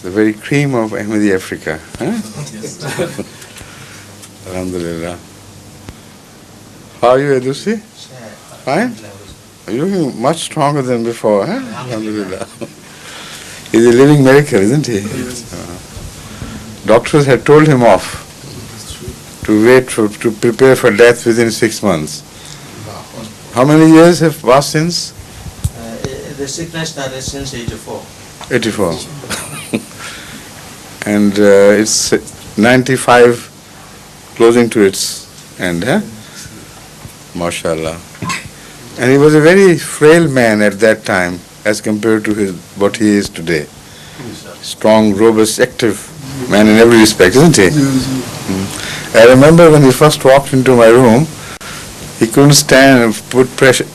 the very cream of Ahmadi Africa. Huh? Alhamdulillah. How are you, Edusi? Fine? You're looking much stronger than before, huh? Alhamdulillah. He's a living miracle, isn't he? Doctors had told him off to prepare for death within 6 months. How many years have passed since? The sickness started since 84. 84. And it's 95, closing to its end, huh? MashaAllah. And he was a very frail man at that time as compared to what he is today. Strong, robust, active man in every respect, isn't he? I remember when he first walked into my room, he couldn't stand and put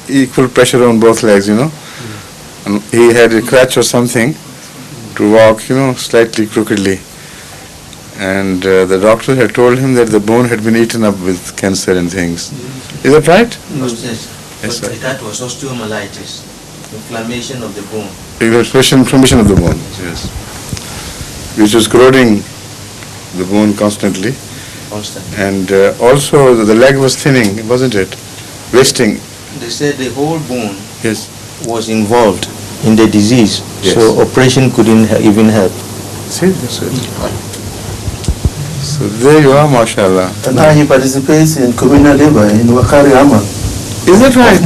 equal pressure on both legs, And he had a crutch or something to walk, slightly crookedly. And the doctor had told him that the bone had been eaten up with cancer and things. Is that right? Yes, sir. That was osteomyelitis, inflammation of the bone. Inflammation of the bone, yes. Which was corroding the bone constantly. And also the leg was thinning, wasn't it? Wasting. They said the whole bone yes. was involved in the disease, yes. So operation couldn't even help. See, that's it. So there you are, mashallah. And now he participates in communal labor in Wakari Amal. Is that right?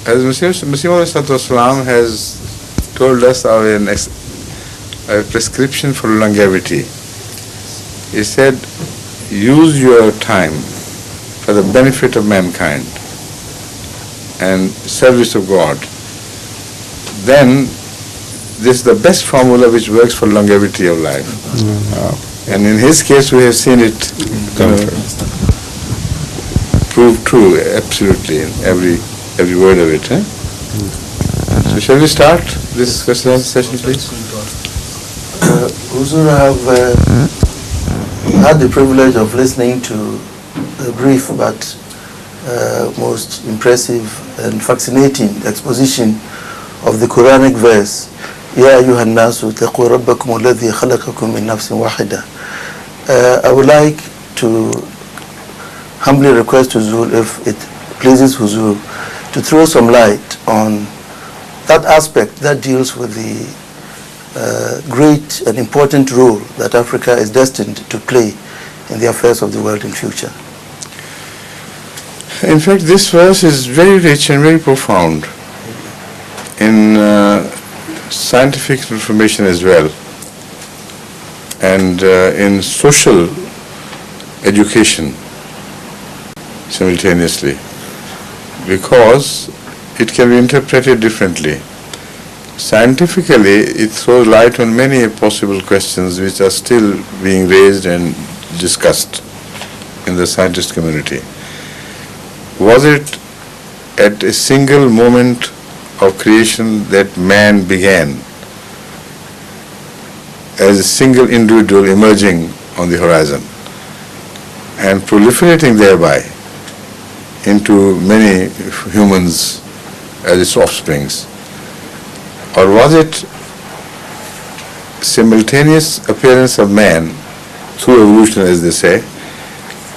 As Masih has told us a prescription for longevity. He said, use your time for the benefit of mankind and service of God. Then this is the best formula which works for longevity of life. And in his case, we have seen it proved true, absolutely, in every word of it. So shall we start this question session, please? Huzur, I have had the privilege of listening to a brief but most impressive and fascinating exposition of the Quranic verse, يا أيها الناس اتقوا ربكم الذي خلقكم من نفس واحدة. I would like to humbly request Huzur, if it pleases Huzur, to throw some light on that aspect that deals with the great and important role that Africa is destined to play in the affairs of the world in future. In fact, this verse is very rich and very profound in scientific information as well, and in social education simultaneously, because it can be interpreted differently. Scientifically, it throws light on many possible questions which are still being raised and discussed in the scientist community. Was it at a single moment of creation that man began as a single individual emerging on the horizon and proliferating thereby into many humans as its offsprings? Or was it simultaneous appearance of man through evolution, as they say,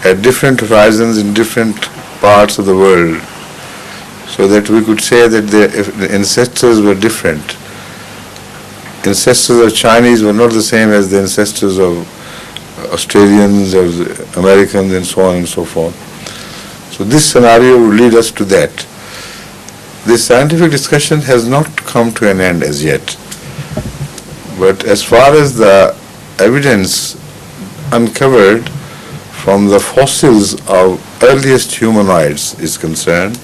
at different horizons in different parts of the world, so that we could say that the ancestors were different? Ancestors of Chinese were not the same as the ancestors of Australians, of Americans, and so on and so forth. So this scenario would lead us to that. This scientific discussion has not come to an end as yet. But as far as the evidence uncovered from the fossils of earliest humanoids is concerned,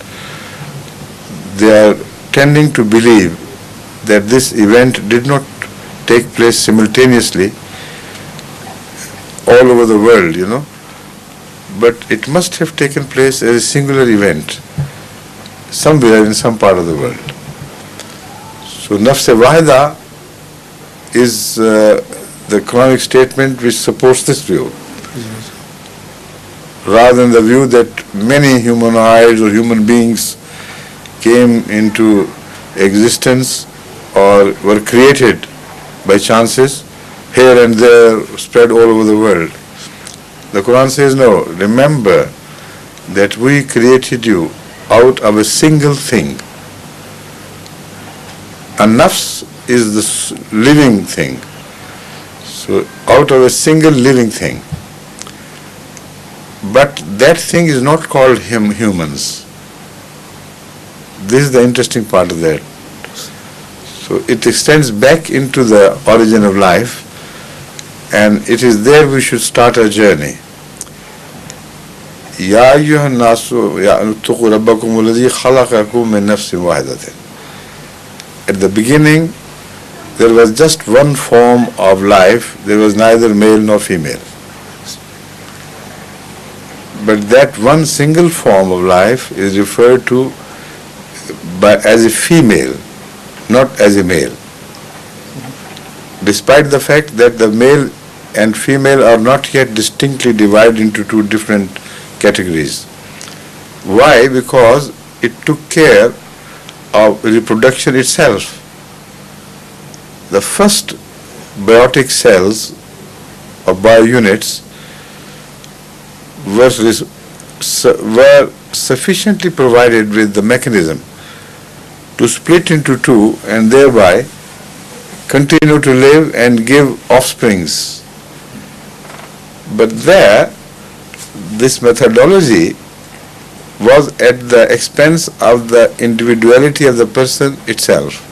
they are tending to believe that this event did not take place simultaneously all over the world, but it must have taken place as a singular event somewhere in some part of the world. So Nafs-e-Wahida is the Quranic statement which supports this view, rather than the view that many humanoids or human beings came into existence or were created by chances here and there, spread all over the world. The Quran says, no, remember that we created you out of a single thing. A nafs is the living thing. So out of a single living thing. But that thing is not called humans. This is the interesting part of that. So it extends back into the origin of life, and it is there we should start our journey. Ya ayyuhan nasu ya'tuqu rabbakum alladhi khalaqakum min nafsin wahidatin. At the beginning, there was just one form of life. There was neither male nor female. But that one single form of life is referred to as a female, not as a male. Despite the fact that the male and female are not yet distinctly divided into two different categories. Why? Because it took care of reproduction itself. The first biotic cells or biounits were sufficiently provided with the mechanism to split into two and thereby continue to live and give offsprings. But there, this methodology was at the expense of the individuality of the person itself.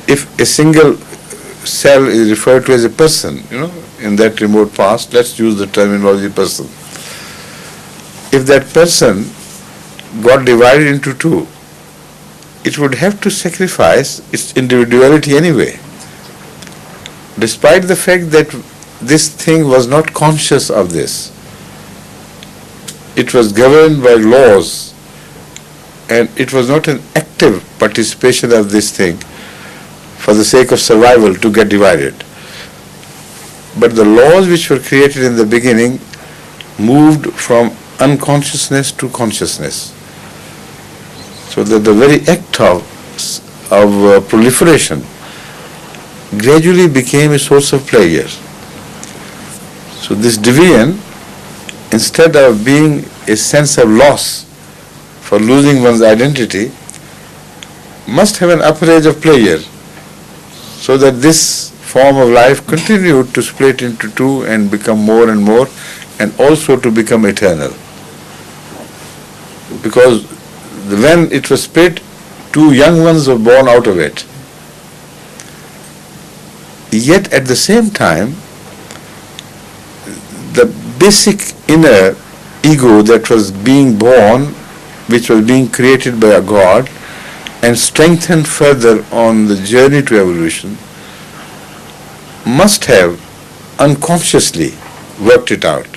If a single cell is referred to as a person, in that remote past, let's use the terminology person. If that person got divided into two, it would have to sacrifice its individuality anyway. Despite the fact that this thing was not conscious of this. It was governed by laws, and it was not an active participation of this thing for the sake of survival to get divided. But the laws which were created in the beginning moved from unconsciousness to consciousness. So that the very act of proliferation gradually became a source of pleasure. So this division, instead of being a sense of loss for losing one's identity, must have an upper edge of pleasure, so that this form of life continued to split into two and become more and more, and also to become eternal. Because when it was split, two young ones were born out of it. Yet at the same time, the basic inner ego that was being born, which was being created by a God and strengthened further on the journey to evolution, must have unconsciously worked it out.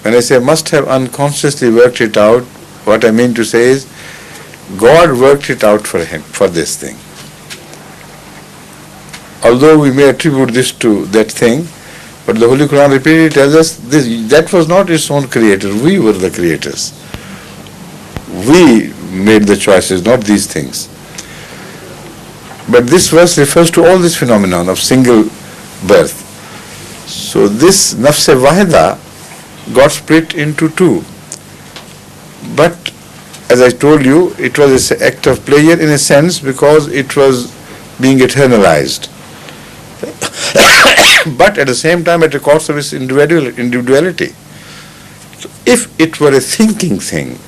When I say must have unconsciously worked it out, what I mean to say is God worked it out for him, for this thing. Although we may attribute this to that thing, but the Holy Quran repeatedly tells us that was not its own creator. We were the creators. We made the choices, not these things. But this verse refers to all this phenomenon of single birth. So this nafs-e-wahida got split into two. But as I told you, it was an act of pleasure in a sense because it was being eternalized. But at the same time at the cost of its individuality. So if it were a thinking thing,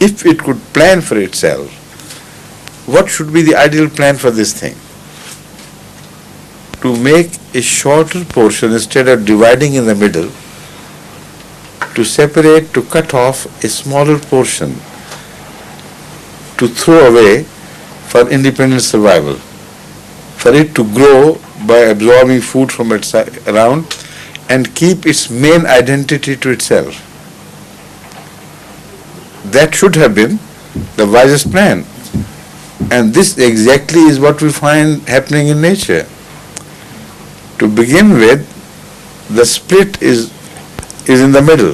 if it could plan for itself, what should be the ideal plan for this thing? To make a shorter portion instead of dividing in the middle, to separate, to cut off a smaller portion, to throw away for independent survival, for it to grow by absorbing food from around and keep its main identity to itself. That should have been the wisest plan. And this exactly is what we find happening in nature. To begin with, the split is in the middle.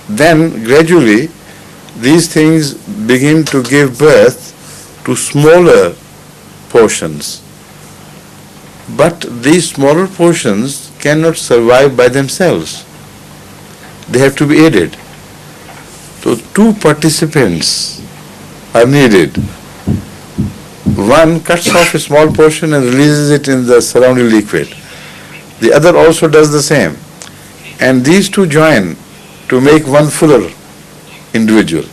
Then gradually these things begin to give birth to smaller portions. But these smaller portions cannot survive by themselves. They have to be aided. So two participants are needed. One cuts off a small portion and releases it in the surrounding liquid. The other also does the same. And these two join to make one fuller individual.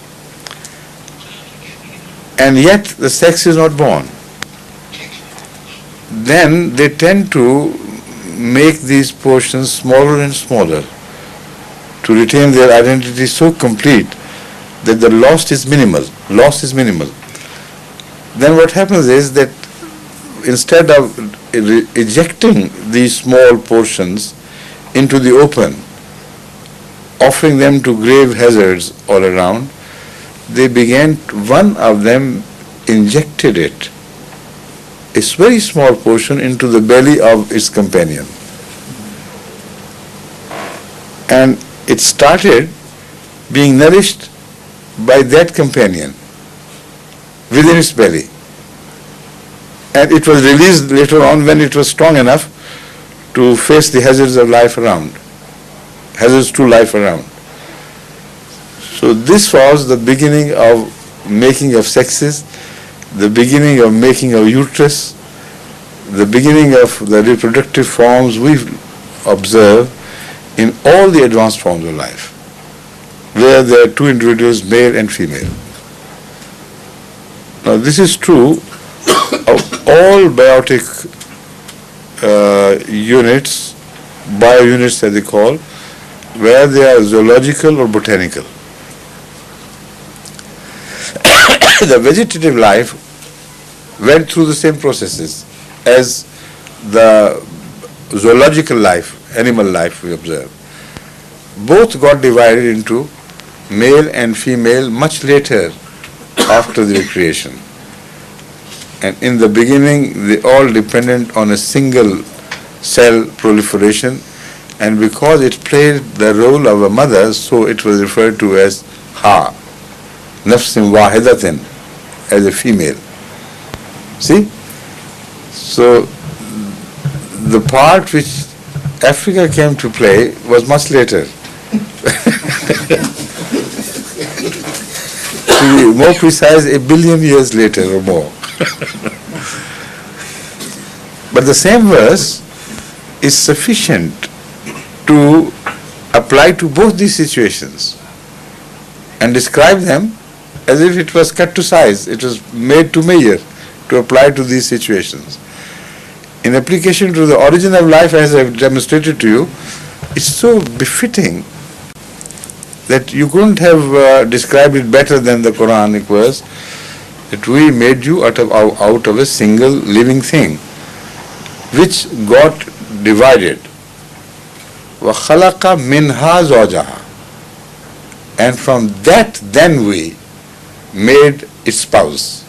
And yet the sex is not born. Then they tend to make these portions smaller and smaller to retain their identity so complete that the loss is minimal. Then what happens is that instead of ejecting these small portions into the open, offering them to grave hazards all around, one of them injected it, a very small portion, into the belly of its companion. And it started being nourished by that companion within its belly. And it was released later on when it was strong enough to face the hazards of life around, hazards to life around. So this was the beginning of making of sexes, the beginning of making of uterus, the beginning of the reproductive forms we observe in all the advanced forms of life, where there are two individuals, male and female. Now this is true of all biotic units, bio-units as they call, where they are zoological or botanical. The vegetative life went through the same processes as the zoological life, animal life we observe. Both got divided into male and female much later after the creation. And in the beginning, they all depended on a single cell proliferation, and because it played the role of a mother, so it was referred to as Ha, Nafsin Wahidatin, as a female. See? So the part which Africa came to play was much later. To be more precise, 1 billion years later or more. But the same verse is sufficient to apply to both these situations and describe them as if it was cut to size, it was made to measure, to apply to these situations. In application to the origin of life, as I have demonstrated to you, it's so befitting that you couldn't have described it better than the Quranic verse, that we made you out of a single living thing, which got divided. وَخَلَقَ مِنْهَا زَوْجَهَا. And from that then we made its spouse.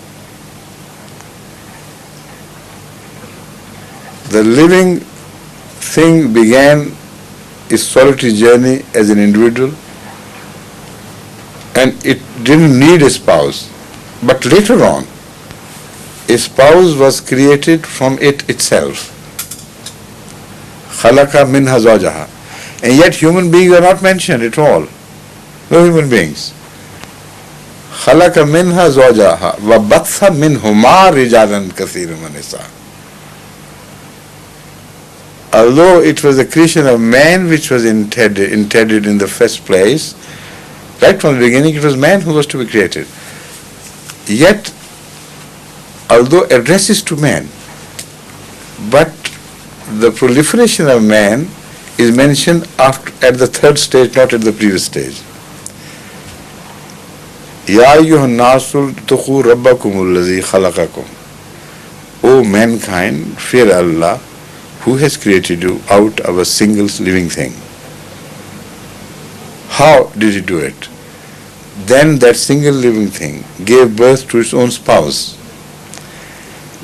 The living thing began its solitary journey as an individual, and it didn't need a spouse. But later on, a spouse was created from it itself. خَلَقَ مِنْهَا زَوْجَهَا. And yet human beings are not mentioned at all. No human beings. خَلَقَ مِنْهَا زَوْجَهَا وَبَثَّ مِنْهُمَا رِجَالًا كَثِيرًا وَنِسَاءً. Although it was the creation of man which was intended in the first place, right from the beginning it was man who was to be created. Yet, although addresses to man, but the proliferation of man is mentioned at the third stage, not at the previous stage. Ya ayyuhan nasu taqu rabbakum allazi khalaqakum. O mankind, fear Allah, who has created you out of a single living thing. How did he do it? Then that single living thing gave birth to its own spouse.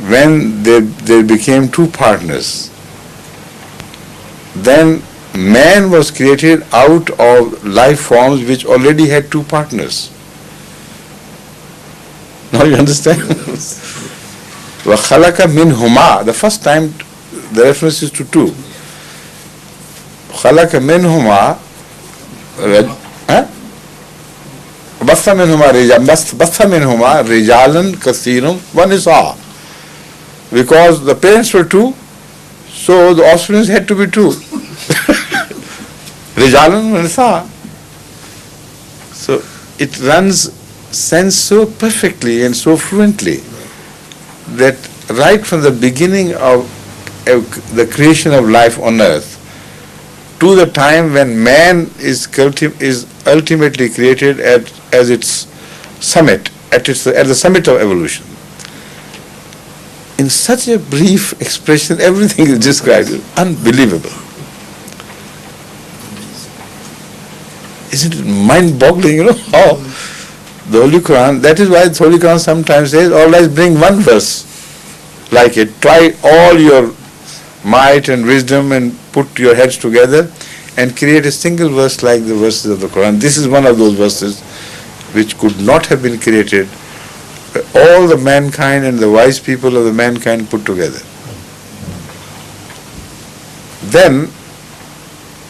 When they became two partners, then man was created out of life forms which already had two partners. Now you understand? وَخَلَقَ مِنْهُمَا. The first time the reference is to two. خَلَقَ مِنْهُمَا بَثَّ مِنْهُمَا رِجَالًا كَثِيرٌ وَنِسَاءً. Because the parents were two, so the offspring had to be two. Rijalan wa nisa. So it runs sense so perfectly and so fluently that right from the beginning of the creation of life on earth to the time when man is ultimately created as its summit, at the summit of evolution. In such a brief expression, everything is described. Unbelievable. Isn't it mind-boggling, how the Holy Quran, that is why the Holy Quran sometimes says, all right, bring one verse like it. Try all your might and wisdom and put your heads together and create a single verse like the verses of the Quran. This is one of those verses which could not have been created by all the mankind and the wise people of the mankind put together. Then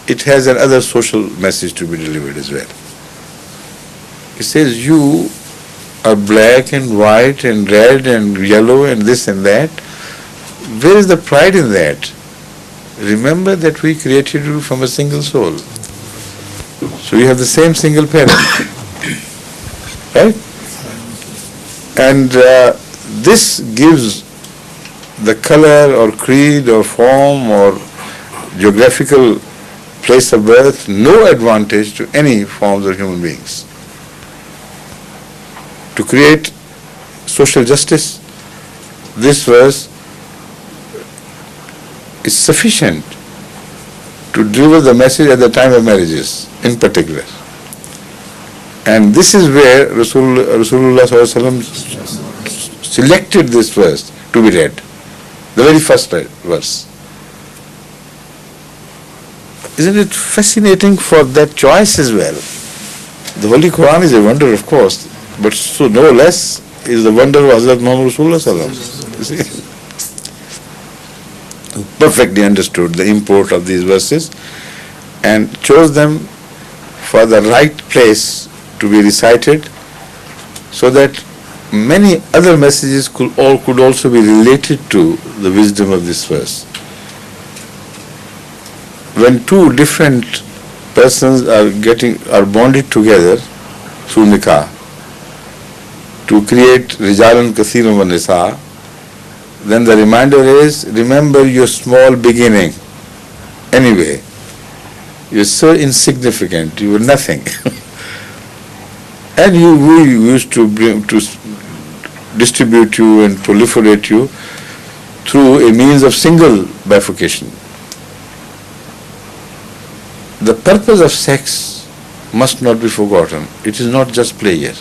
it has another social message to be delivered as well. It says, you are black and white and red and yellow and this and that. Where is the pride in that? Remember that we created you from a single soul. So you have the same single parent. Right? And this gives the color or creed or form or geographical place of birth no advantage to any forms of human beings. To create social justice, this verse is sufficient to deliver the message at the time of marriages in particular. And this is where Rasulullah ﷺ selected this verse to be read, the very first verse. Isn't it fascinating for that choice as well? The Holy Quran is a wonder, of course, but so no less is the wonder of Hazrat Muhammad Rasulullah ﷺ. You see? Perfectly understood the import of these verses and chose them for the right place to be recited so that many other messages could also be related to the wisdom of this verse. When two different persons are bonded together through nikah to create rijalan kathiran wa nisa, then the reminder is, remember your small beginning. Anyway, you're so insignificant, you were nothing. And we used to distribute you and proliferate you through a means of single bifurcation. The purpose of sex must not be forgotten. It is not just pleasure.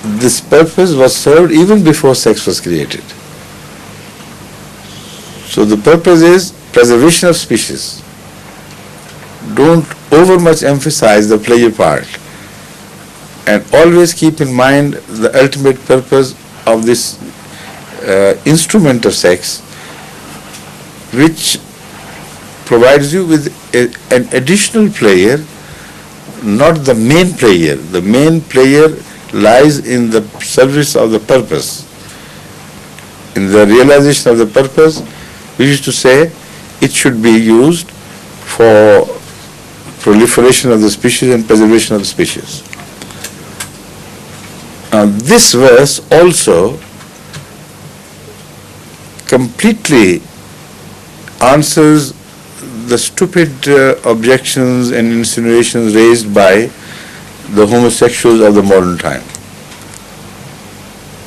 This purpose was served even before sex was created. So the purpose is preservation of species. Don't over much emphasize the pleasure part, and always keep in mind the ultimate purpose of this instrument of sex, which provides you with an additional pleasure, not the main pleasure. The main pleasure lies in the service of the purpose, in the realization of the purpose, which is to say, it should be used for proliferation of the species and preservation of the species. Now, this verse also completely answers the stupid objections and insinuations raised by the homosexuals of the modern time.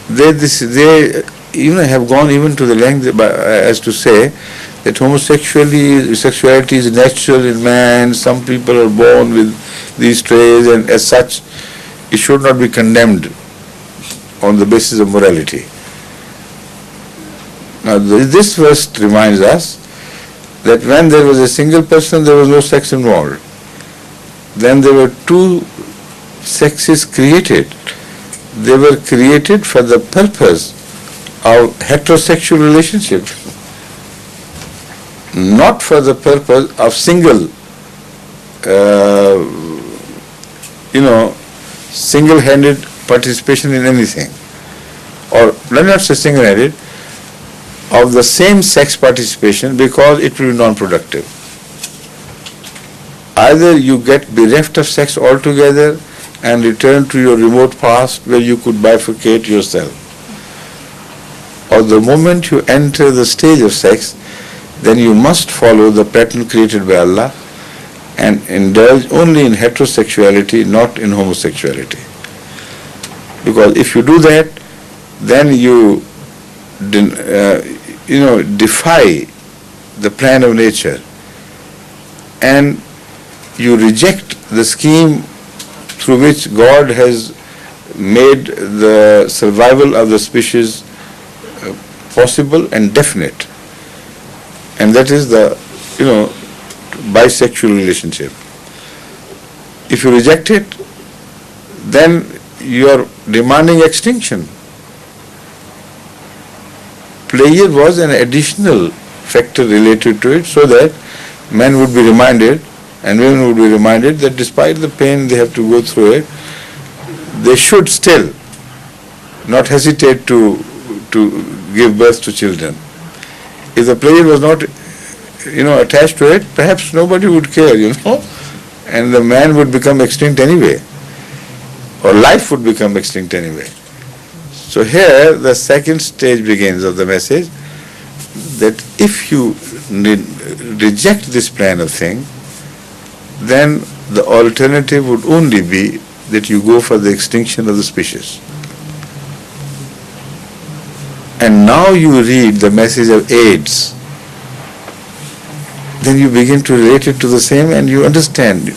They have gone even to the length as to say that homosexuality is natural in man. Some people are born with these traits, and as such, it should not be condemned on the basis of morality. Now, this verse reminds us that when there was a single person, there was no sex involved. Then there were two sexes created they were created for the purpose of heterosexual relationship, not for the purpose of single, single-handed participation in anything. Or let me not say single-handed, of the same sex participation, because it will be non-productive. Either you get bereft of sex altogether and return to your remote past where you could bifurcate yourself. Or the moment you enter the stage of sex, then you must follow the pattern created by Allah and indulge only in heterosexuality, not in homosexuality. Because if you do that, then you defy the plan of nature, and you reject the scheme through which God has made the survival of the species possible and definite. And that is the, bisexual relationship. If you reject it, then you are demanding extinction. Pleasure was an additional factor related to it, so that men would be reminded and women would be reminded that despite the pain they have to go through it, they should still not hesitate to give birth to children. If the pleasure was not, attached to it, perhaps nobody would care, and the man would become extinct anyway, or life would become extinct anyway. So here the second stage begins of the message, that if you reject this plan of thing, then the alternative would only be that you go for the extinction of the species. And now you read the message of AIDS, then you begin to relate it to the same, and you understand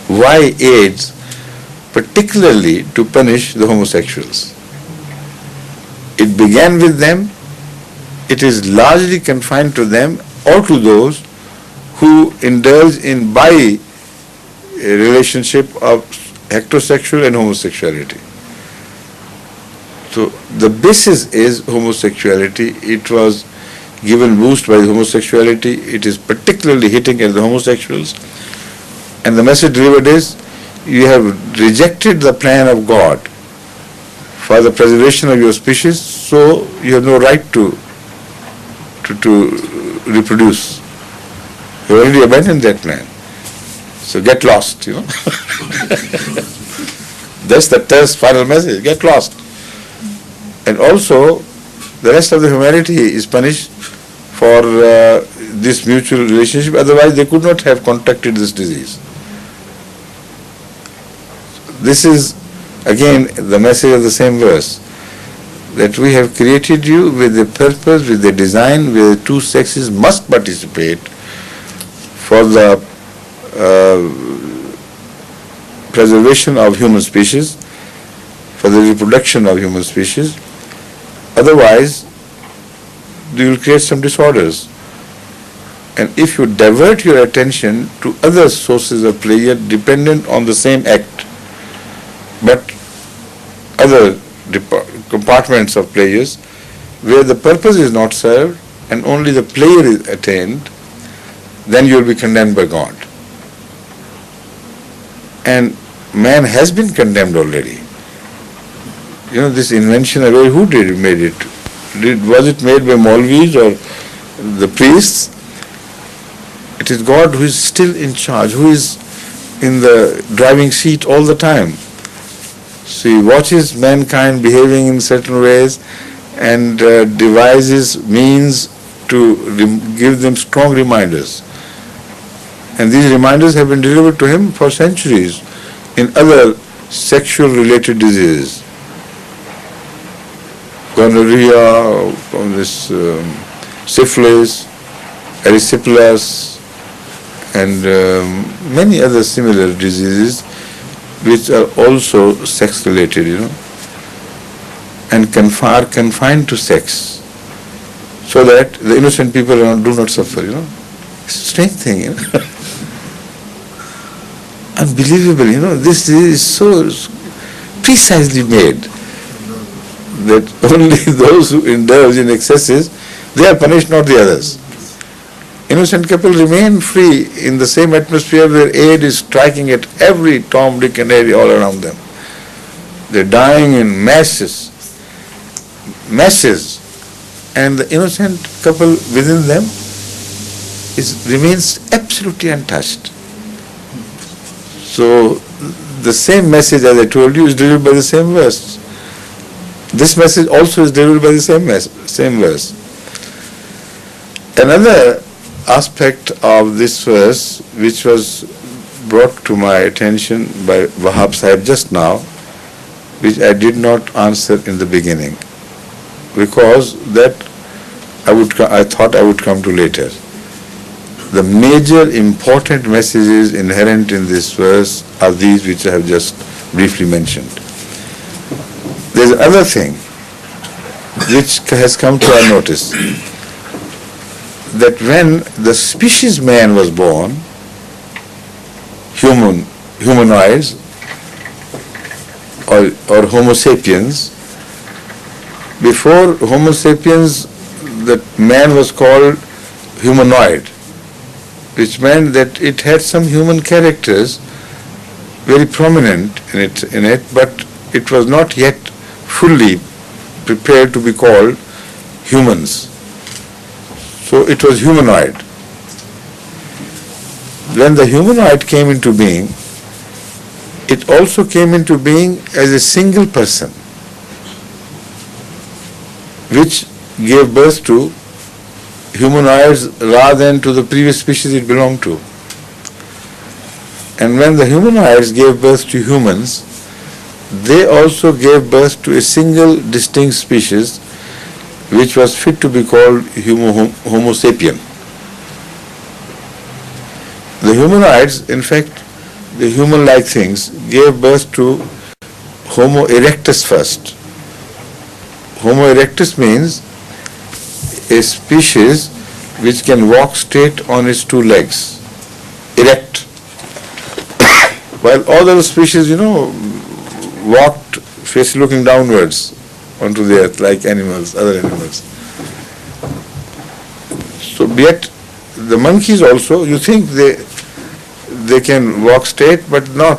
why AIDS, particularly to punish the homosexuals. It began with them, it is largely confined to them or to those who indulge in relationship of heterosexual and homosexuality. So the basis is homosexuality. It was given boost by the homosexuality. It is particularly hitting at the homosexuals. And the message delivered is, you have rejected the plan of God for the preservation of your species, so you have no right to reproduce. You already abandoned that plan. So get lost, That's the third final message, get lost. And also, the rest of the humanity is punished for this mutual relationship, otherwise they could not have contracted this disease. This is, again, the message of the same verse, that we have created you with a purpose, with a design, where the two sexes must participate for the preservation of human species, for the reproduction of human species. Otherwise, you will create some disorders. And if you divert your attention to other sources of pleasure dependent on the same act, but other compartments of pleasures where the purpose is not served and only the pleasure is attained, then you will be condemned by God. And man has been condemned already. This invention, who made it? Was it made by Maulvis or the priests? It is God who is still in charge, who is in the driving seat all the time. So he watches mankind behaving in certain ways and devises means to give them strong reminders. And these reminders have been delivered to him for centuries in other sexual related diseases. Gonorrhea, syphilis, erysipelas, and many other similar diseases which are also sex related, and are confined to sex, so that the innocent people do not suffer, It's a strange thing, Unbelievable, this is so precisely made that only those who indulge in excesses, they are punished, not the others. Innocent couple remain free in the same atmosphere where aid is striking at every Tom, Dick and Harry all around them. They're dying in masses, and the innocent couple within them remains absolutely untouched. So the same message, as I told you, is delivered by the same verse. This message also is delivered by the same verse. Another aspect of this verse, which was brought to my attention by Wahab Sahib just now, which I did not answer in the beginning, because that I thought I would come to later. The major important messages inherent in this verse are these which I have just briefly mentioned. There's another thing which has come to our notice, that when the species man was born, humanoids or Homo sapiens, before Homo sapiens, the man was called humanoid, which meant that it had some human characters very prominent in it, but it was not yet fully prepared to be called humans. So it was humanoid. When the humanoid came into being, it also came into being as a single person, which gave birth to humanoids rather than to the previous species it belonged to. And when the humanoids gave birth to humans, they also gave birth to a single distinct species which was fit to be called Homo sapien. The humanoids, in fact, the human-like things, gave birth to Homo erectus first. Homo erectus means a species which can walk straight on its two legs, erect. While all other species, walked face looking downwards onto the earth like other animals. So yet the monkeys also, you think they can walk straight, but not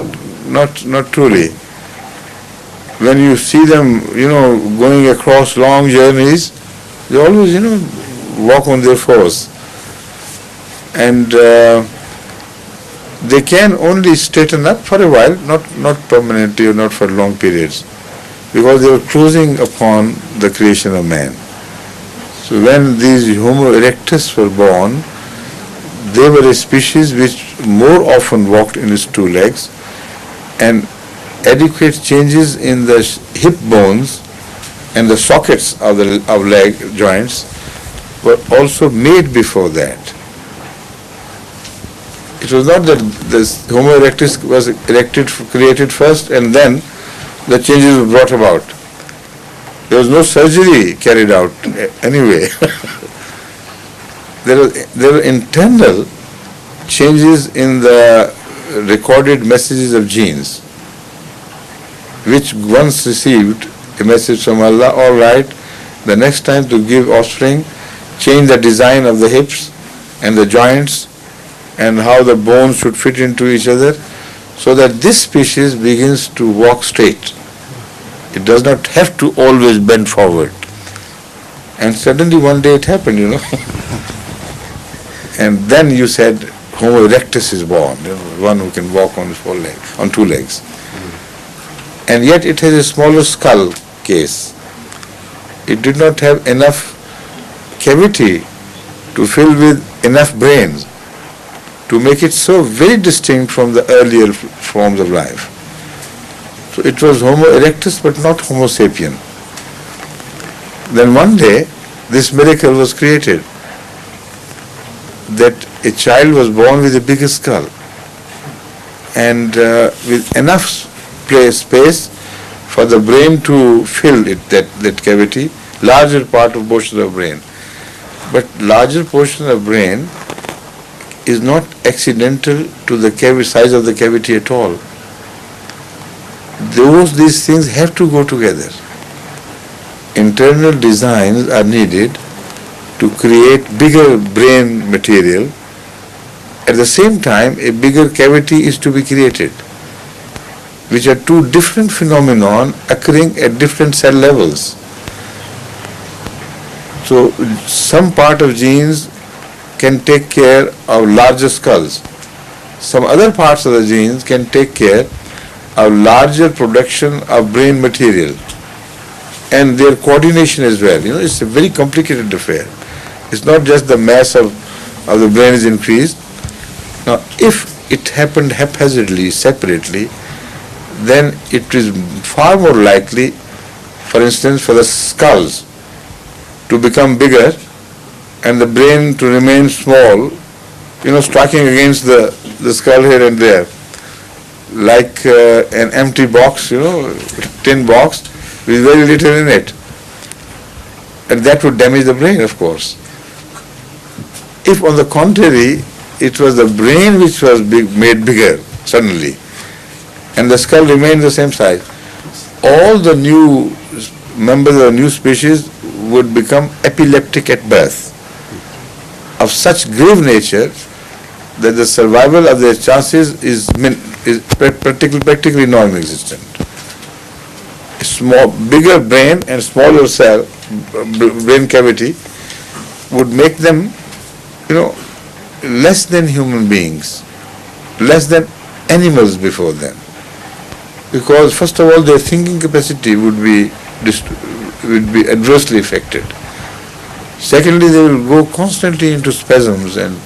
truly. When you see them, going across long journeys, they always, walk on their fours. And they can only straighten up for a while, not permanently or not for long periods, because they were closing upon the creation of man. So when these Homo erectus were born, they were a species which more often walked in its two legs, and adequate changes in the hip bones and the sockets of leg joints were also made before that. It was not that this Homo erectus was created first and then the changes were brought about. There was no surgery carried out anyway. There were internal changes in the recorded messages of genes, which once received a message from Allah, all right, the next time to give offspring, change the design of the hips and the joints and how the bones should fit into each other, so that this species begins to walk straight. It does not have to always bend forward. And suddenly one day it happened, And then you said Homo erectus is born, one who can walk on two legs. And yet it has a smaller skull case. It did not have enough cavity to fill with enough brains to make it so very distinct from the earlier forms of life. So it was Homo erectus but not Homo sapien. Then one day this miracle was created, that a child was born with a bigger skull and with enough space for the brain to fill it, that cavity, larger portion of brain. But larger portion of brain is not accidental to the size of the cavity at all. These things have to go together. internal designs are needed to create bigger brain material. At the same time, a bigger cavity is to be created, which are two different phenomena occurring at different cell levels. So some part of genes can take care of larger skulls. Some other parts of the genes can take care of larger production of brain material and their coordination as well. It's a very complicated affair. It's not just the mass of the brain is increased. Now, if it happened haphazardly, separately, then it is far more likely, for instance, for the skulls to become bigger and the brain to remain small, striking against the skull here and there, like an empty box, tin box with very little in it. And that would damage the brain, of course. If, on the contrary, it was the brain which was made bigger suddenly, and the skull remained the same size, all the new members of the new species would become epileptic at birth, of such grave nature that the survival of their chances is practically non-existent. Bigger brain and smaller cell, brain cavity, would make them, less than human beings, less than animals before them. Because first of all, their thinking capacity would be adversely affected. Secondly, they will go constantly into spasms and,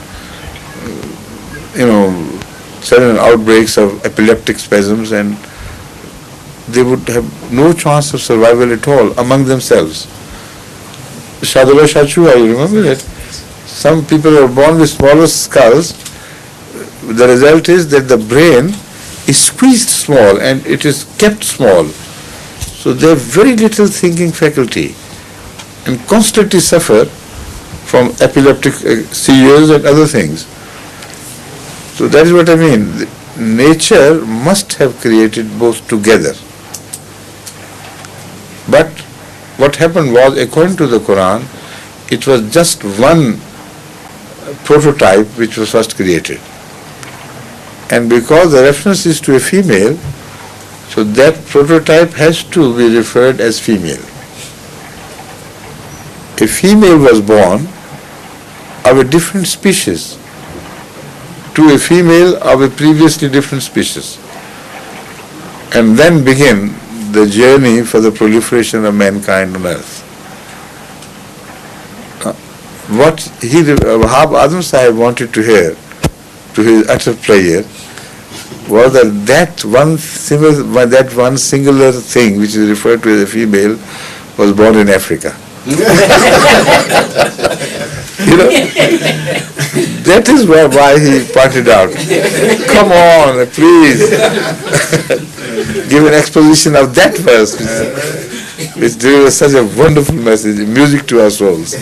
sudden outbreaks of epileptic spasms, and they would have no chance of survival at all among themselves. Shadullah Shah Chua, you remember that? Some people are born with smaller skulls. The result is that the brain is squeezed small and it is kept small. So they have very little thinking faculty and constantly suffer from epileptic seizures and other things. So that is what I mean. Nature must have created both together. But what happened was, according to the Quran, it was just one prototype which was first created. And because the reference is to a female, so that prototype has to be referred as female. A female was born of a different species to a female of a previously different species. And then began the journey for the proliferation of mankind on earth. What Wahab Azam Sahib wanted to hear, to his utter prayer, was that one singular thing which is referred to as a female was born in Africa. That is why he pointed out, come on, please, give an exposition of that verse, which delivers such a wonderful message, music to our souls.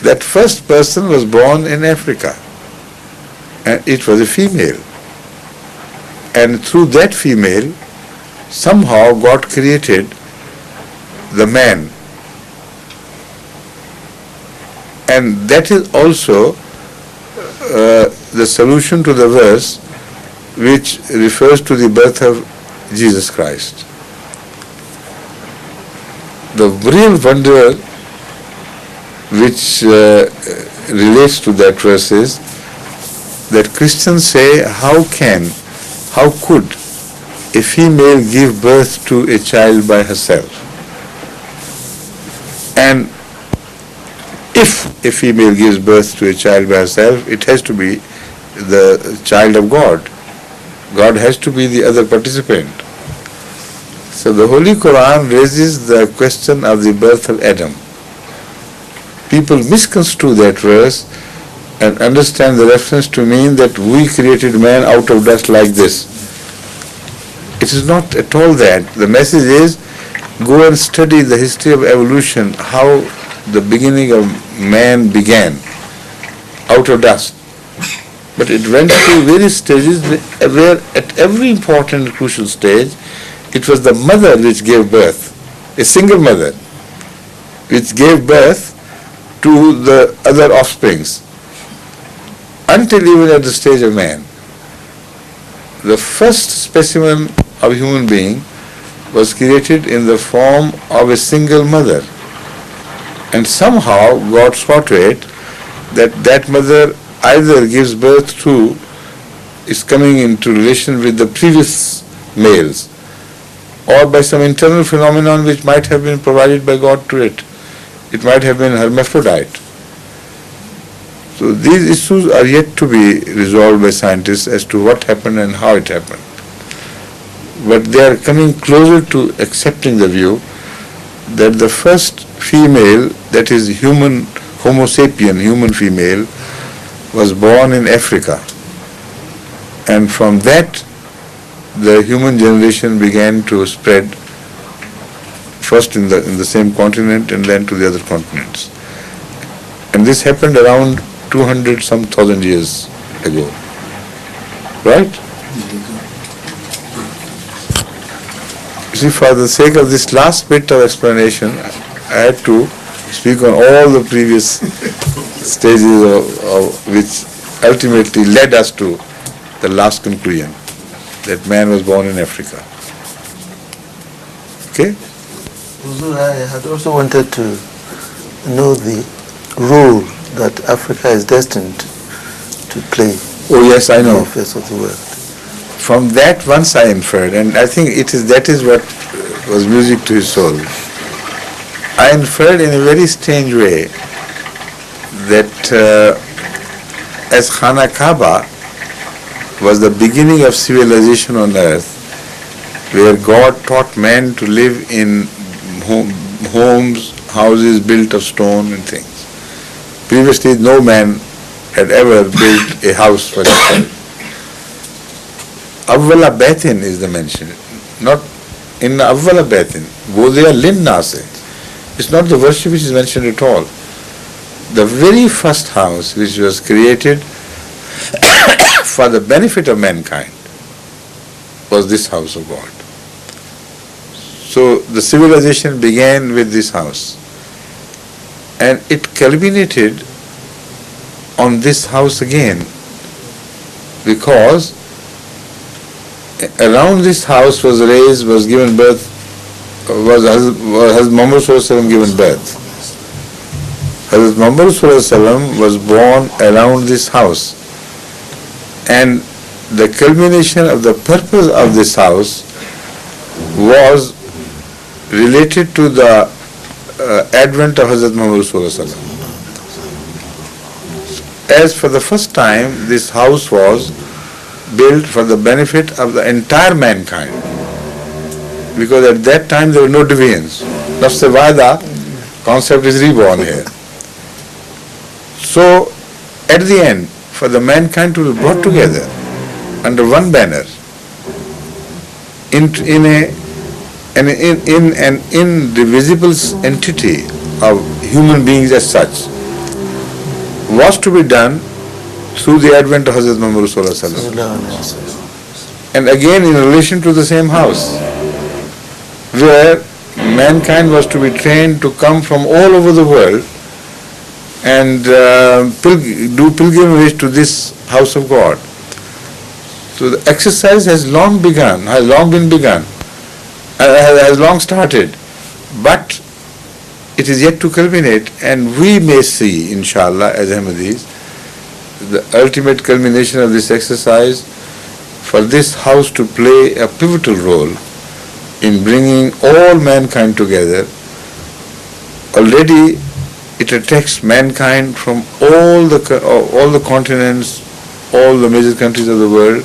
That first person was born in Africa, and it was a female. And through that female, somehow God created the man. And that is also the solution to the verse which refers to the birth of Jesus Christ. The real wonder which relates to that verse is that Christians say, how could a female give birth to a child by herself? And if a female gives birth to a child by herself, it has to be the child of God. God has to be the other participant. So the Holy Quran raises the question of the birth of Adam. People misconstrue that verse and understand the reference to mean that we created man out of dust like this. It is not at all that. The message is, go and study the history of evolution, how the beginning of man began, out of dust. But it went through various stages where at every important crucial stage, it was the mother which gave birth, a single mother. which gave birth to the other offsprings, until even at the stage of man. The first specimen of human being was created in the form of a single mother, and somehow God saw to it that that mother either gives birth to, is coming into relation with the previous males, or by some internal phenomenon which might have been provided by God to it. It might have been hermaphrodite. So these issues are yet to be resolved by scientists as to what happened and how it happened. But they are coming closer to accepting the view that the first female, that is human, Homo sapien, human female, was born in Africa. And from that, the human generation began to spread, first in the same continent and then to the other continents. And this happened around 200-some thousand years ago. Right? See, for the sake of this last bit of explanation, I had to speak on all the previous stages of which ultimately led us to the last conclusion, that man was born in Africa. Okay? I had also wanted to know the role that Africa is destined to play. Oh yes, I know. In the affairs of the world. From that once I inferred, and I think that is what was music to his soul. I inferred in a very strange way that as Khana Kaaba was the beginning of civilization on earth, where God taught man to live in homes, houses built of stone and things. Previously no man had ever built a house for himself. Awwala Baitin is the mention, not in Awwala Baitin. Bodhiya Linnase. It's not the worship which is mentioned at all. The very first house which was created for the benefit of mankind was this house of God. So the civilization began with this house, and it culminated on this house again, because around this house was given birth, was Hazrat Muhammad given birth. Hazrat Muhammad was born around this house, and the culmination of the purpose of this house was related to the advent of Hazrat Muhammad. As for the first time, this house was built for the benefit of the entire mankind, because at that time there were no deviants. Nafs-e-Wahida concept is reborn here. So at the end, for the mankind to be brought together under one banner in an indivisible entity of human beings as such, was to be done through the advent of Hazrat Muhammad and again in relation to the same house, where mankind was to be trained to come from all over the world and do pilgrimage to this house of God. So the exercise has long been begun, has long started, but it is yet to culminate, and we may see, inshallah, as Ahmadis, the ultimate culmination of this exercise for this house to play a pivotal role in bringing all mankind together. Already it attracts mankind from all the continents, all the major countries of the world,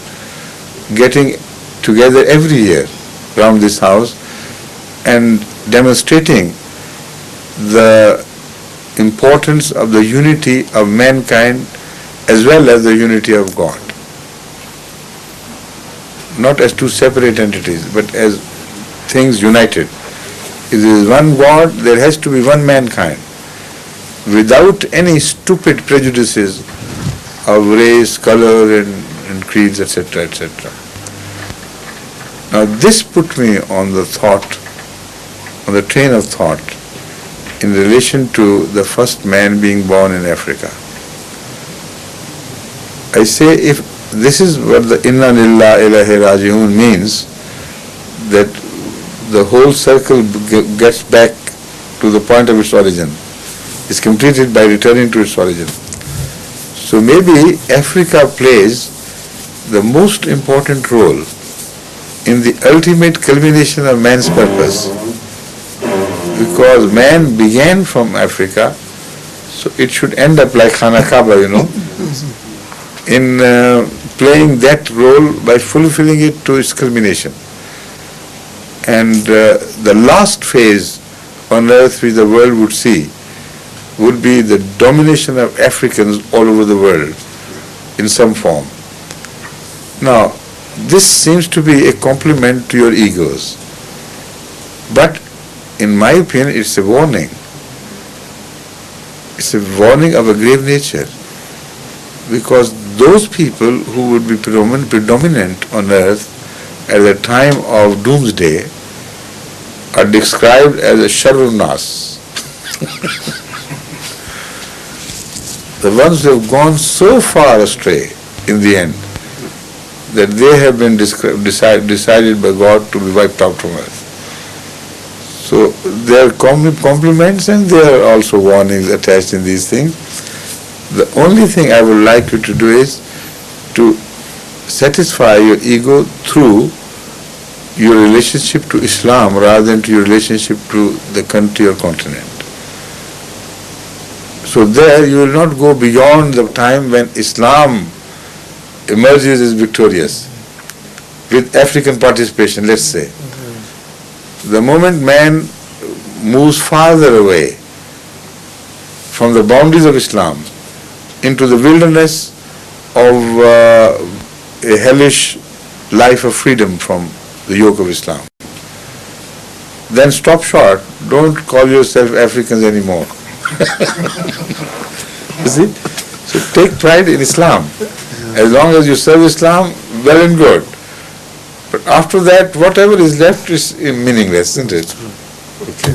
getting together every year around this house and demonstrating the importance of the unity of mankind as well as the unity of God. Not as two separate entities, but as things united. If there is one God, there has to be one mankind, without any stupid prejudices of race, color, and creeds, etc., etc. Now this put me on the train of thought, in relation to the first man being born in Africa. I say, if this is what the Inna Lillahi Ilahi Raji'un means, that the whole circle gets back to the point of its origin, is completed by returning to its origin. So maybe Africa plays the most important role in the ultimate culmination of man's purpose, because man began from Africa, so it should end up like Khana Kaaba, in playing that role by fulfilling it to its culmination. And the last phase on earth which the world would see would be the domination of Africans all over the world in some form. Now, this seems to be a compliment to your egos, but in my opinion it's a warning. It's a warning of a grave nature, because those people who would be predominant on earth at the time of doomsday are described as a sharrun nas. The ones who have gone so far astray in the end that they have been decided by God to be wiped out from earth. So there are compliments and there are also warnings attached in these things. The only thing I would like you to do is to satisfy your ego through your relationship to Islam rather than to your relationship to the country or continent. So there you will not go beyond the time when Islam emerges as victorious with African participation, let's say. The moment man moves farther away from the boundaries of Islam into the wilderness of a hellish life of freedom from the yoke of Islam, then stop short. Don't call yourself Africans anymore. You see? So take pride in Islam. As long as you serve Islam, well and good. But after that, whatever is left is meaningless, isn't it? Okay.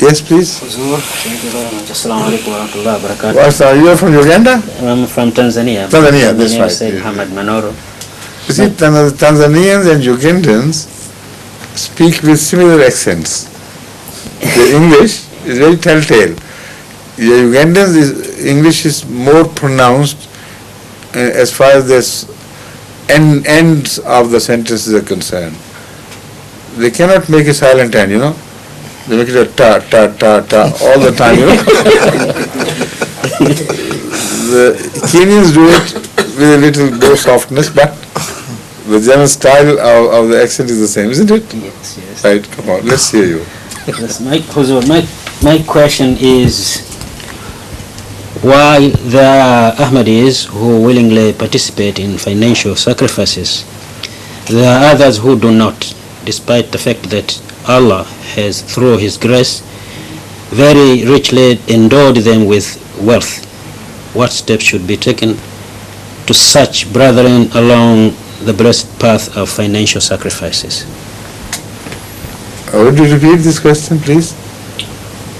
Yes, please. Thank you very much. Assalamu alaikum wa rahmatullahi wa barakatuh. You are from Uganda? I'm from Tanzania. Tanzania, that's My name right. is Muhammad Manoro. You see, Tanzanians and Ugandans speak with similar accents. The English is very telltale. The Ugandans' English is more pronounced as far as the ends of the sentences are concerned. They cannot make a silent end, They make it a ta, ta, ta, ta all the time, The Kenyans do it with a little more softness, but the general style of the accent is the same, isn't it? Yes. Right, come on, let's hear you. Yes, my question is, why there are Ahmadis who willingly participate in financial sacrifices, there are others who do not, despite the fact that Allah has, through His grace, very richly endowed them with wealth. What steps should be taken to such brethren along the blessed path of financial sacrifices? Would you repeat this question, please?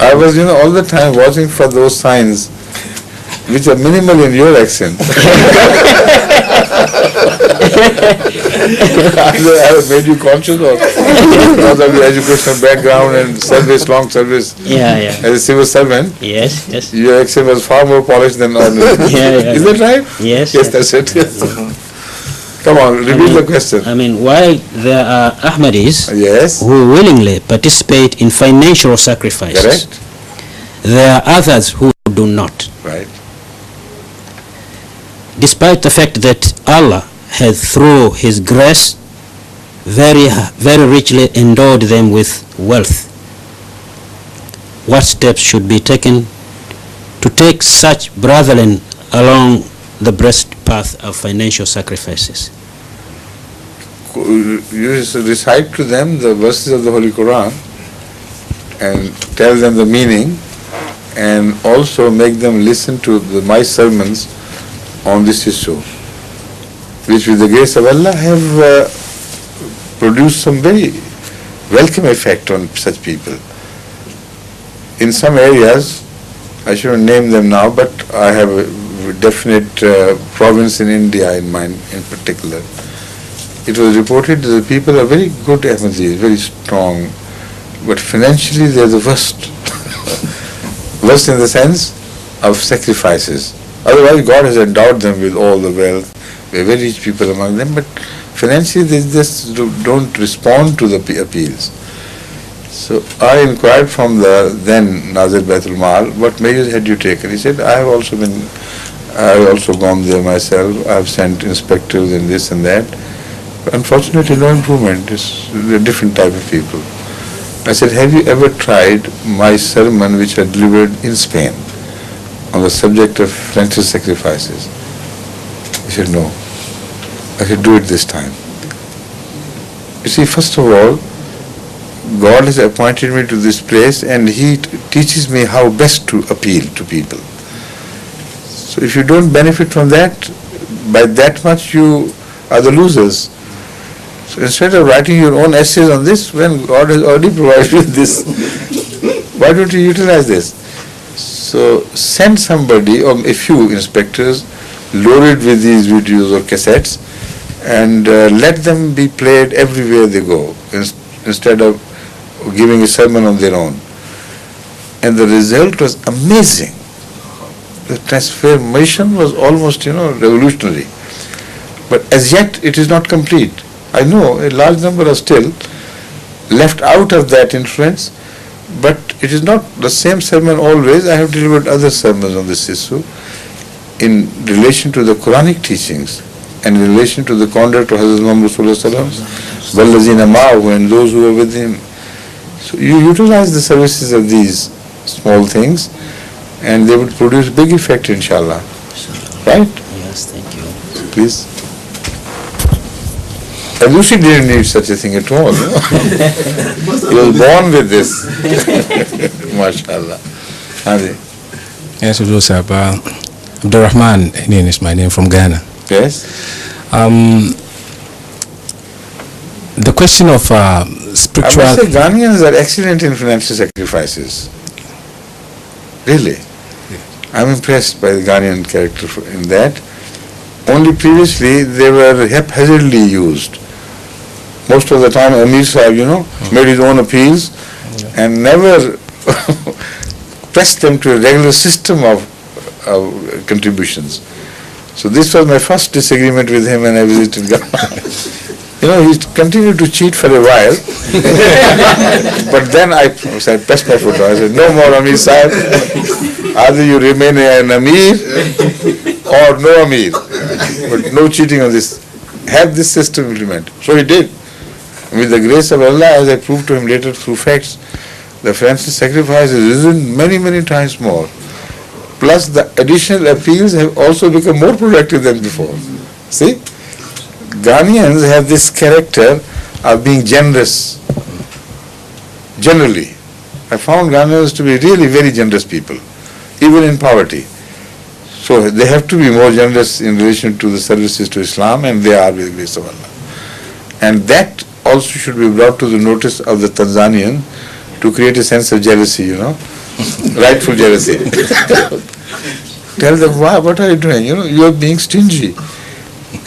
I was, all the time watching for those signs which are minimal in your accent. I have made you conscious or because of your educational background and service, long service as a civil servant. Yes. Your accent was far more polished than ordinary. Is that right? Yes. Yes, that's it. Come on, repeat the question. Why there are Ahmadis who willingly participate in financial sacrifices. Correct. There are others who do not. Right. Despite the fact that Allah has, through His grace, very richly endowed them with wealth. What steps should be taken to take such brethren along the blessed path of financial sacrifices? You recite to them the verses of the Holy Quran and tell them the meaning, and also make them listen to my sermons on this issue, which with the grace of Allah have produced some very welcome effect on such people. In some areas, I shouldn't name them now, but I have a definite province in India in mind in particular. It was reported that the people are very good Ahmadis, very strong, but financially they are the worst. Worst in the sense of sacrifices. Otherwise God has endowed them with all the wealth. There are very rich people among them, but financially they just don't respond to the appeals. So I inquired from the then Nazir Baitul Mal, what measures had you taken? He said, I have also gone there myself. I have sent inspectors and this and that. But unfortunately, no improvement. It's a different type of people. I said, have you ever tried my sermon which I delivered in Spain on the subject of financial sacrifices? He said, no. I said, do it this time. You see, first of all, God has appointed me to this place and He teaches me how best to appeal to people. So if you don't benefit from that, by that much you are the losers. So instead of writing your own essays on this, when God has already provided you this, why don't you utilize this? So send somebody or a few inspectors loaded with these videos or cassettes and let them be played everywhere they go instead of giving a sermon on their own. And the result was amazing. The transformation was almost, revolutionary. But as yet it is not complete. I know a large number are still left out of that influence, but it is not the same sermon always. I have delivered other sermons on this issue in relation to the Quranic teachings and in relation to the conduct of Hazrat Muhammad Sallallahu Alaihi Wasallam, and those who are with him. So you utilize the services of these small things and they would produce big effect, inshallah. Right? Yes, thank you. Please. And Lucy didn't need such a thing at all. He was born with this. MashaAllah. Hadi. Yes, Abdurrahman is my name, from Ghana. Yes? The question of spiritual... I must say Ghanaians are excellent in financial sacrifices. Really. I'm impressed by the Ghanaian character in that. Only previously they were haphazardly used. Most of the time Amir Sahib, made his own appeals and never pressed them to a regular system of contributions. So this was my first disagreement with him when I visited Ghana. He continued to cheat for a while. But then I pressed my foot down. I said, no more Amir Sahib. Either you remain an Amir or no Amir. But no cheating on this. Have this system implemented. So he did. With the grace of Allah, as I proved to him later through facts, the financial sacrifice has risen many, many times more. Plus the additional appeals have also become more productive than before. See? Ghanaians have this character of being generous. Generally. I found Ghanaians to be really very generous people, even in poverty. So they have to be more generous in relation to the services to Islam, and they are with the grace of Allah. And that also should be brought to the notice of the Tanzanian to create a sense of jealousy, rightful jealousy. Tell them, what are you doing? You are being stingy.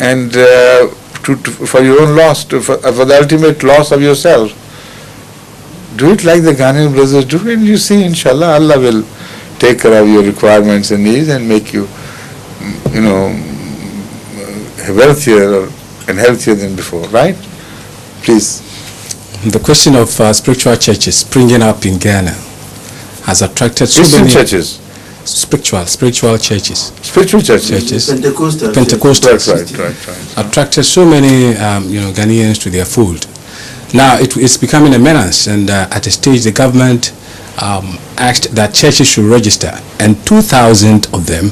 And for your own loss, for the ultimate loss of yourself. Do it like the Ghanaian brothers do, and you see, inshallah, Allah will take care of your requirements and needs and make you, wealthier and healthier than before, right? Please. The question of spiritual churches springing up in Ghana has attracted so Christian many churches. Spiritual churches. Spiritual churches. Pentecostals. Right. Attracted so many Ghanaians to their fold. Now it's becoming a menace, and at a stage the government asked that churches should register, and 2,000 of them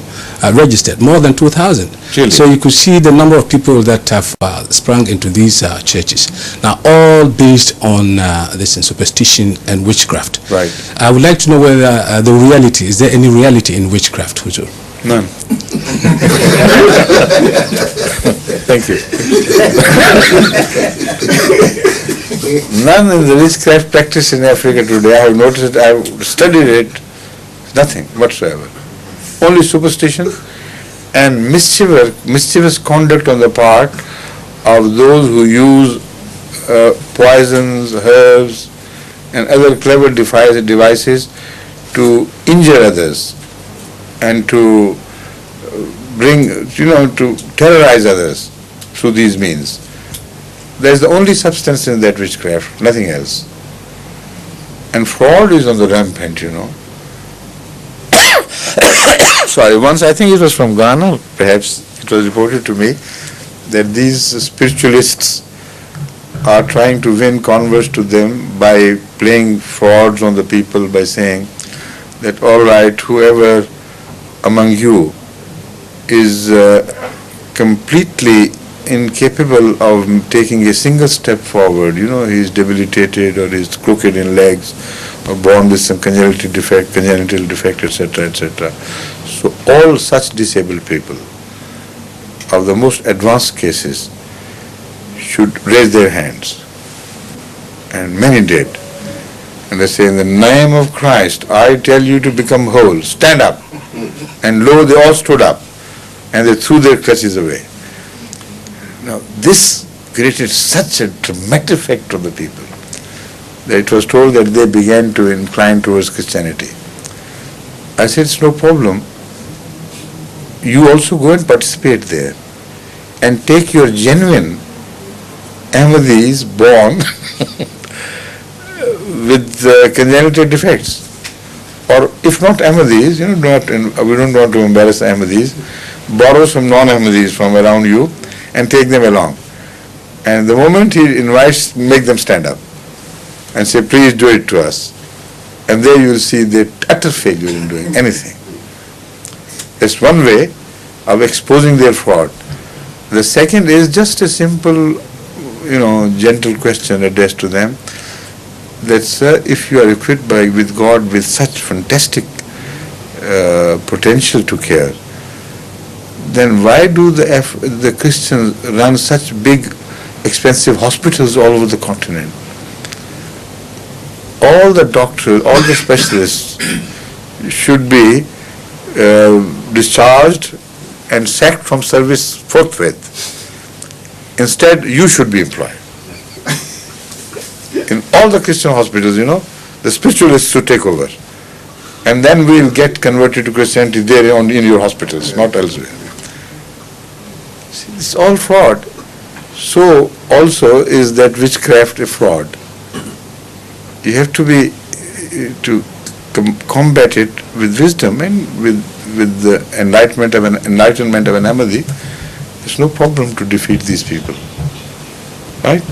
registered, more than 2,000. Really? So you could see the number of people that have sprung into these churches. Now, all based on this superstition and witchcraft. Right. I would like to know whether the reality, is there any reality in witchcraft, Huzur? None. Thank you. None in the witchcraft practice in Africa today. I have noticed it, I have studied it, nothing whatsoever. Only superstition and mischievous conduct on the part of those who use poisons, herbs, and other clever devices to injure others and to to terrorize others through these means. There is the only substance in that witchcraft, nothing else. And fraud is on the rampant, Sorry, once I think it was from Ghana, perhaps it was reported to me that these spiritualists are trying to win converts to them by playing frauds on the people by saying that, all right, whoever among you is completely incapable of taking a single step forward, he is debilitated or is crooked in legs or born with some congenital defect, etc., etc. So all such disabled people of the most advanced cases should raise their hands. And many did. And they say, in the name of Christ, I tell you to become whole. Stand up. And lo, they all stood up. And they threw their crutches away. Now, this created such a dramatic effect on the people that it was told that they began to incline towards Christianity. I said, it's no problem. You also go and participate there and take your genuine Ahmadis born with congenital defects. Or if not Ahmadis, we don't want to embarrass Ahmadis, borrow some non-Ahmadis from around you and take them along. And the moment he invites, make them stand up and say, please do it to us. And there you will see their utter failure in doing anything. That's one way of exposing their fraud. The second is just a simple, gentle question addressed to them that, sir, if you are equipped with God with such fantastic potential to care, then why do the Christians run such big, expensive hospitals all over the continent? All the doctors, all the specialists should be discharged and sacked from service forthwith. Instead, you should be employed. In all the Christian hospitals, the spiritualists should take over. And then we'll get converted to Christianity there in your hospitals, not elsewhere. See, it's all fraud. So also is that witchcraft a fraud. You have to combat it with wisdom and with the enlightenment of an Ahmadi. It's no problem to defeat these people, right?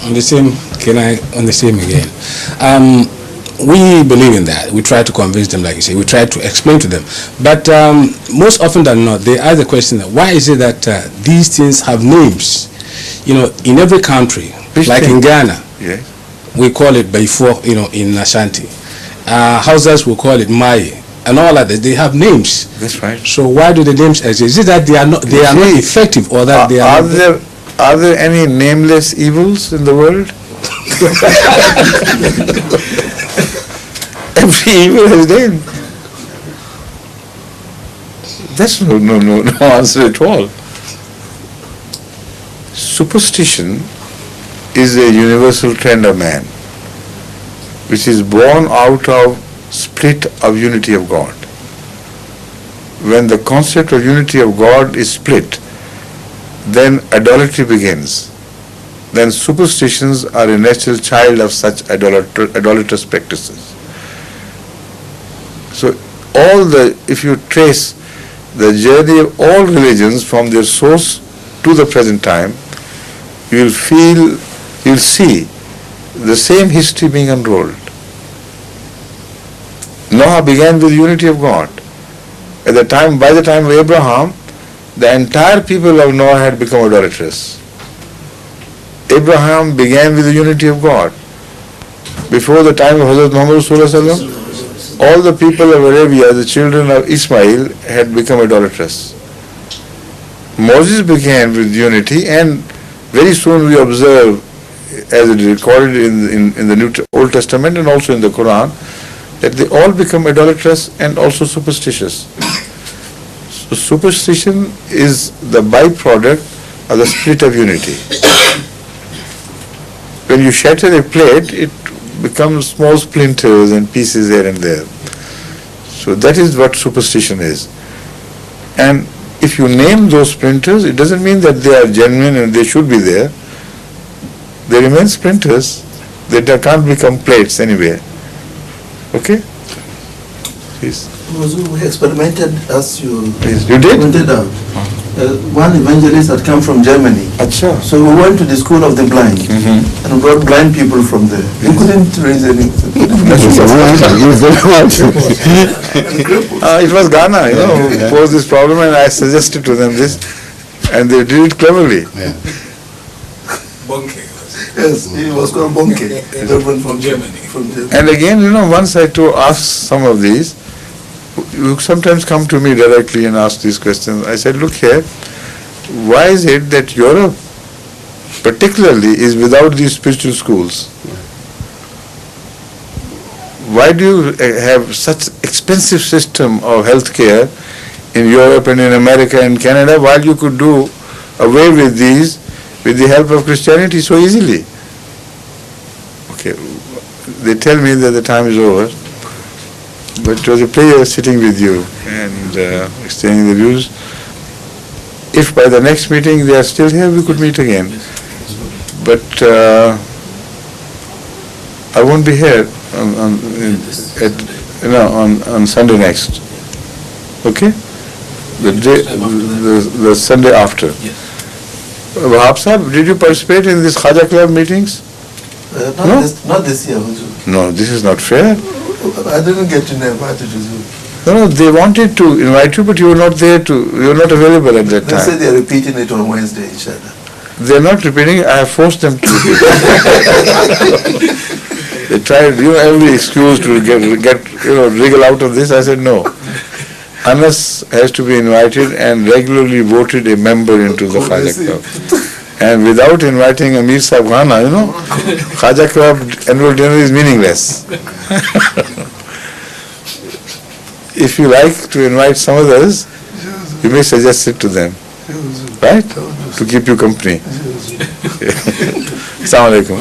On the same again. We believe in that. We try to convince them, like you say. We try to explain to them. But most often than not, they ask the question, why is it that these things have names? In every country, like in Ghana, yes, we call it Baifor, in Ashanti. Hausas will call it Mai. And all of that, they have names. That's right. So why do the names exist? Is it that they are not effective, or that they are? Are there any nameless evils in the world? Every evil has name. That's no answer at all. Superstition is a universal trend of man, which is born out of split of unity of God. When the concept of unity of God is split, then idolatry begins. Then superstitions are a natural child of such idolatrous practices. So if you trace the journey of all religions from their source to the present time, you'll see the same history being unrolled. Noah began with unity of God. By the time of Abraham, the entire people of Noah had become idolatrous. Abraham began with the unity of God. Before the time of Hazrat Muhammad Sallallahu Alaihi Wasallam, all the people of Arabia, the children of Ismail, had become idolatrous. Moses began with unity, and very soon we observe as it is recorded in the Old Testament and also in the Quran, that they all become idolatrous and also superstitious. So superstition is the byproduct of the spirit of unity. When you shatter a plate, it becomes small splinters and pieces here and there. So that is what superstition is. And if you name those splinters, it doesn't mean that they are genuine and they should be there. They remain splinters. They can't become plates anyway. Okay? Please. We experimented as you Please. You did? pointed out. One evangelist had come from Germany. Achha. So we went to the school of the blind and brought blind people from there. We couldn't raise any. It was Ghana, who posed this problem, and I suggested to them this, and they did it cleverly. Yeah. Yes, he was called Bonke, from Germany. And again, once I asked some of these, you sometimes come to me directly and ask these questions. I said, look here, why is it that Europe particularly is without these spiritual schools? Why do you have such expensive system of healthcare in Europe and in America and Canada, while you could do away with these with the help of Christianity so easily? Okay, they tell me that the time is over, but it was a pleasure sitting with you and exchanging the views. If by the next meeting they are still here, we could meet again. But I won't be here on Sunday next. Okay? The Sunday after. Wahab Sahib, did you participate in these Khaja Club meetings? Not this year, Huzur. No, this is not fair. I didn't get to know about it, Huzur. No, they wanted to invite you, but you were not there you were not available at that They time. said they are repeating it on Wednesday, inshallah. They are not repeating, I have forced them to repeat it. They tried, every excuse to get wriggle out of this. I said no. Anas has to be invited and regularly voted a member into the Khaja Club. And without inviting Amir Sahib Ghana, Khaja Club annual dinner is meaningless. If you like to invite some others, you may suggest it to them, right? To keep you company. Assalamu alaikum.